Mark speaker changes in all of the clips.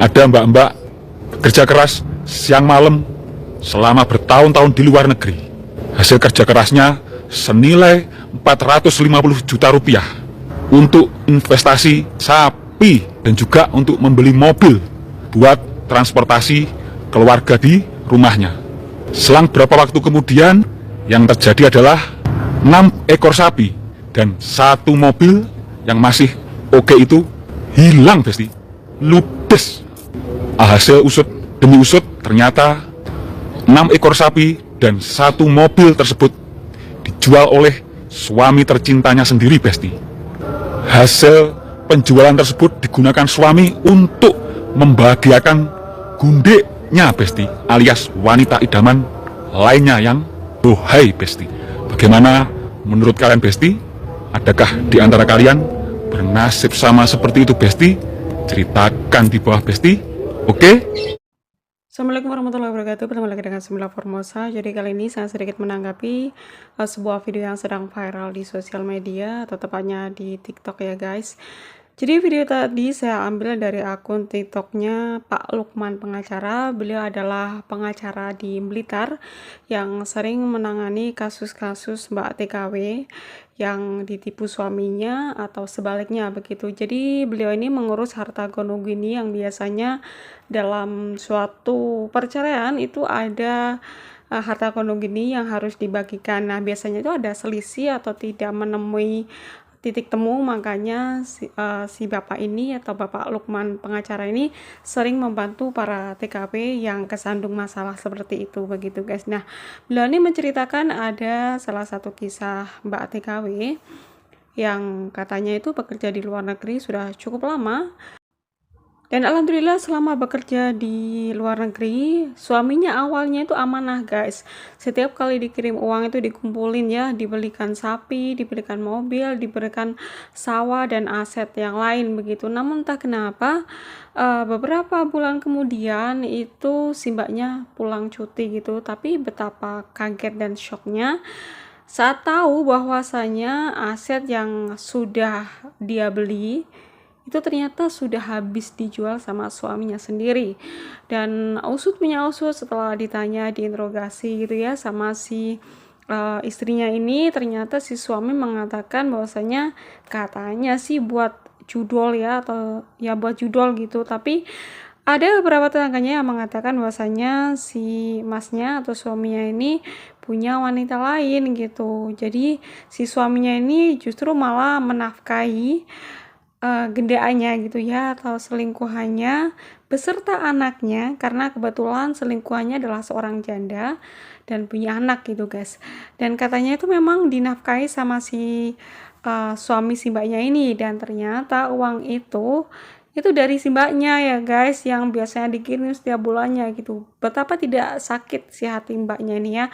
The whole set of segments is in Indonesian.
Speaker 1: Ada mbak-mbak kerja keras siang malam selama bertahun-tahun di luar negeri. Hasil kerja kerasnya senilai 450 juta rupiah untuk investasi sapi dan juga untuk membeli mobil buat transportasi keluarga di rumahnya. Selang beberapa waktu kemudian, yang terjadi adalah 6 ekor sapi dan 1 mobil yang masih oke itu hilang, besti. Ludes. Hasil usut demi usut, ternyata 6 ekor sapi dan 1 mobil tersebut dijual oleh suami tercintanya sendiri, besti. Hasil penjualan tersebut digunakan suami untuk membahagiakan gundeknya, besti, alias wanita idaman lainnya yang bohai, besti. Bagaimana menurut kalian, besti? Adakah di antara kalian bernasib sama seperti itu, besti? Ceritakan di bawah, besti. Oke?
Speaker 2: Assalamualaikum warahmatullahi wabarakatuh. Bertemu lagi dengan Sembilan Formosa. Jadi kali ini saya sedikit menanggapi sebuah video yang sedang viral di sosial media, atau tepatnya di TikTok ya guys. Jadi video tadi saya ambil dari akun TikToknya Pak Lukman Pengacara. Beliau adalah pengacara di Blitar yang sering menangani kasus-kasus Mbak TKW yang ditipu suaminya atau sebaliknya begitu. Jadi beliau ini mengurus harta gono gini yang biasanya dalam suatu perceraian itu ada harta gono gini yang harus dibagikan. Nah, biasanya itu ada selisih atau tidak menemui titik temu, makanya si bapak ini atau Bapak Lukman Pengacara ini sering membantu para TKW yang kesandung masalah seperti itu begitu guys. Nah, beliau ini menceritakan ada salah satu kisah Mbak TKW yang katanya itu bekerja di luar negeri sudah cukup lama. Dan alhamdulillah selama bekerja di luar negeri, suaminya awalnya itu amanah guys. Setiap kali dikirim uang itu dikumpulin ya, dibelikan sapi, dibelikan mobil, diberikan sawah dan aset yang lain begitu. Namun entah kenapa beberapa bulan kemudian itu si mbaknya pulang cuti gitu. Tapi betapa kaget dan syoknya saat tahu bahwasanya aset yang sudah dia beli itu ternyata sudah habis dijual sama suaminya sendiri. Dan usut punya usut, setelah ditanya, diinterogasi gitu ya sama si istrinya ini, ternyata si suami mengatakan bahwasanya katanya sih buat judol ya, atau ya buat judol gitu. Tapi ada beberapa tetangganya yang mengatakan bahwasanya si masnya atau suaminya ini punya wanita lain gitu. Jadi si suaminya ini justru malah menafkahi gendaannya gitu ya, atau selingkuhannya beserta anaknya, karena kebetulan selingkuhannya adalah seorang janda dan punya anak gitu guys. Dan katanya itu memang dinafkahi sama si suami si mbaknya ini, dan ternyata uang itu dari si mbaknya ya guys, yang biasanya dikirim setiap bulannya gitu. Betapa tidak sakit si hati mbaknya ini ya.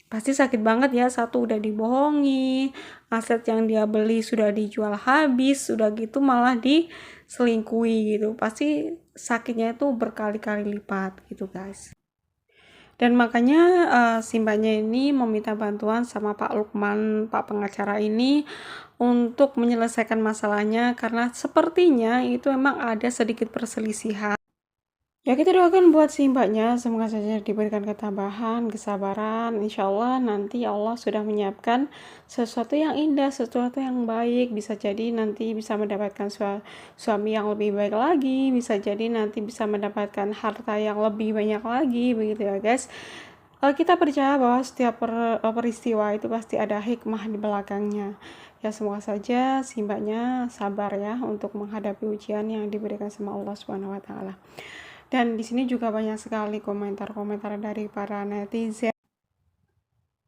Speaker 2: Pasti sakit banget ya, satu udah dibohongi, aset yang dia beli sudah dijual habis, sudah gitu malah diselingkuhi gitu. Pasti sakitnya itu berkali-kali lipat gitu guys. Dan makanya si mbaknya ini meminta bantuan sama Pak Lukman, Pak Pengacara ini, untuk menyelesaikan masalahnya, karena sepertinya itu memang ada sedikit perselisihan. Ya, kita doakan buat si mbaknya, semoga saja diberikan ketabahan, kesabaran. Insya Allah nanti Allah sudah menyiapkan sesuatu yang indah, sesuatu yang baik. Bisa jadi nanti bisa mendapatkan suami yang lebih baik lagi, bisa jadi nanti bisa mendapatkan harta yang lebih banyak lagi, begitu ya guys. Kita percaya bahwa setiap peristiwa itu pasti ada hikmah di belakangnya. Ya, semoga saja si mbaknya sabar ya untuk menghadapi ujian yang diberikan sama Allah Subhanahu wa taala. Dan di sini juga banyak sekali komentar-komentar dari para netizen.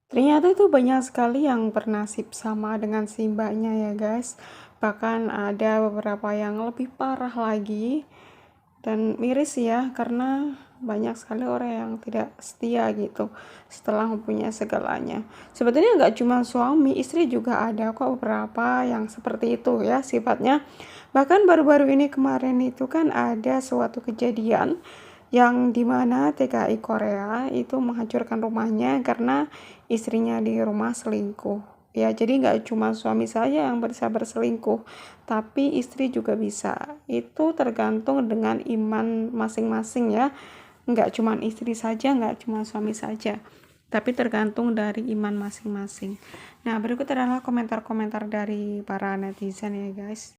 Speaker 2: Ternyata itu banyak sekali yang bernasib sama dengan si mbaknya ya guys. Bahkan ada beberapa yang lebih parah lagi. Dan miris ya, karena banyak sekali orang yang tidak setia gitu setelah mempunyai segalanya. Sebetulnya nggak cuma suami, istri juga ada kok beberapa yang seperti itu ya sifatnya. Bahkan baru-baru ini kemarin itu kan ada suatu kejadian yang dimana TKI Korea itu menghancurkan rumahnya karena istrinya di rumah selingkuh. Ya, jadi nggak cuma suami saja yang bisa berselingkuh, tapi istri juga bisa. Itu tergantung dengan iman masing-masing ya. Nggak cuma istri saja, nggak cuma suami saja, tapi tergantung dari iman masing-masing. Nah, berikut adalah komentar-komentar dari para netizen ya guys.